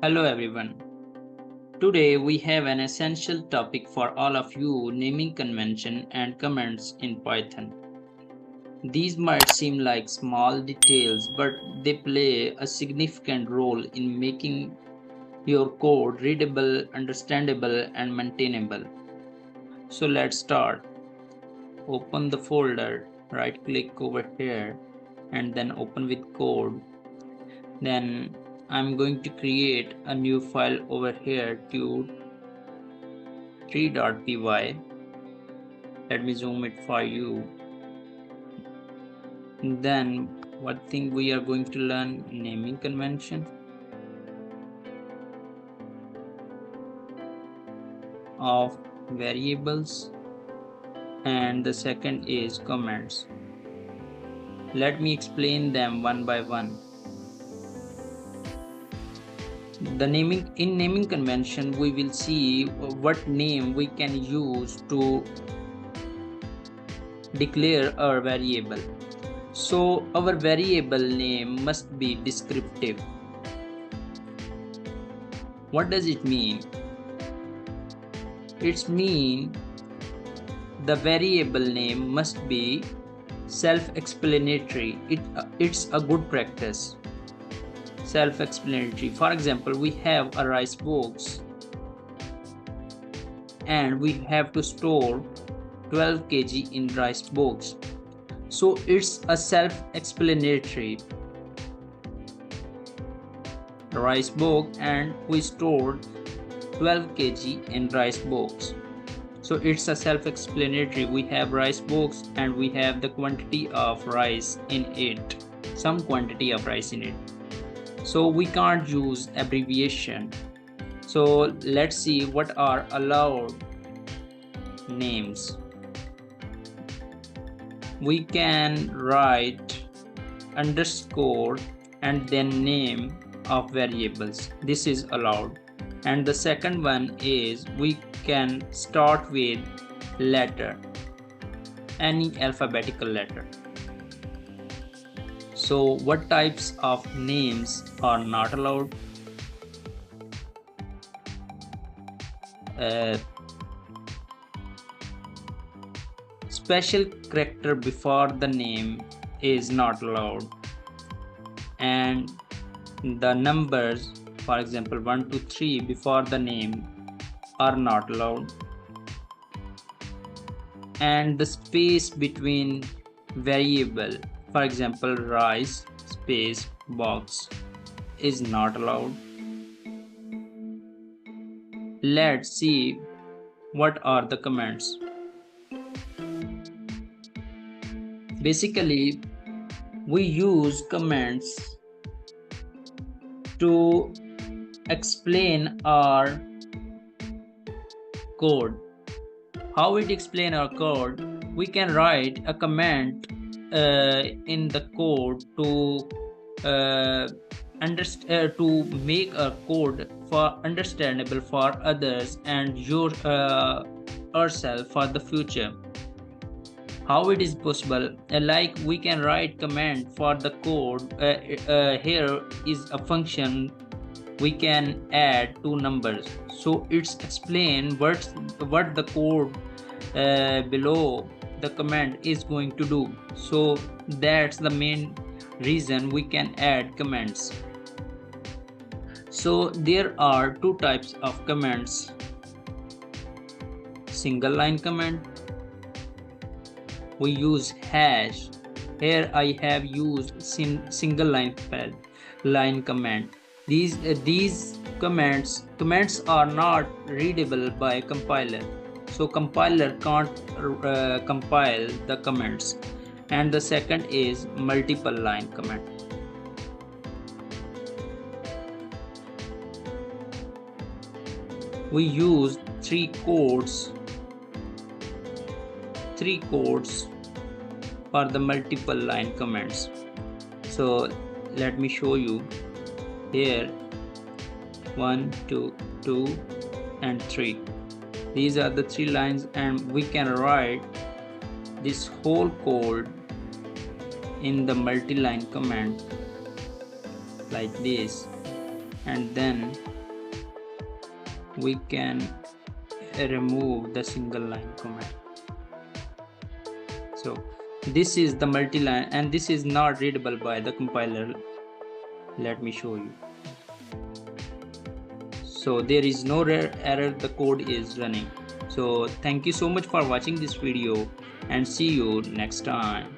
Hello everyone. Today we have an essential topic for all of you: naming convention and comments in Python. These might seem like small details, but they play a significant role in making your code readable, understandable, and maintainable. So let's start. Open the folder, right click over here, and then open with code. Then I'm going to create a new file over here, tude3.py. Let me zoom it for you. Then what thing we are going to learn? Naming convention of variables, and the second is comments. Let me explain them one by one. In naming convention, we will see what name we can use to declare our variable. So our variable name must be descriptive. What does it mean? It means the variable name must be self-explanatory. It's a good practice. Self-explanatory. For example, we have a rice box and we have to store 12 kg in rice box. So it's a self-explanatory rice box and we stored 12 kg in rice box. So it's a self-explanatory. We have rice box and we have the quantity of rice in it, some quantity of rice in it. So we can't use abbreviation. So let's see what are allowed names. We can write underscore and then name of variables. This is allowed. And the second one is we can start with letter, any alphabetical letter. So what types of names are not allowed? Special character before the name is not allowed, and the numbers, for example 1 to 3 before the name, are not allowed, and the space between variable, for example rice space box, is not allowed. Let's see what are the comments. Basically, we use comments to explain our code. How it explain our code? We can write a comment in the code to to make a code for understandable for others and ourselves for the future. How it is possible? Like we can write comment for the code. Here is a function we can add two numbers. So it's explain what the code below the comment is going to do. So that's the main reason we can add comments. So there are two types of comments: single line comment. We use hash. Here I have used single line comment. These comments are not readable by compiler, so compiler can't compile the comments. And the second is multiple line comment. We use three codes for the multiple line comments. So let me show you here. 1 2 2 and 3. These are the three lines, and we can write this whole code in the multi-line comment like this, and then we can remove the single line comment. So this is the multi-line, and this is not readable by the compiler. Let me show you. So there is no error, the code is running. So thank you so much for watching this video, and see you next time.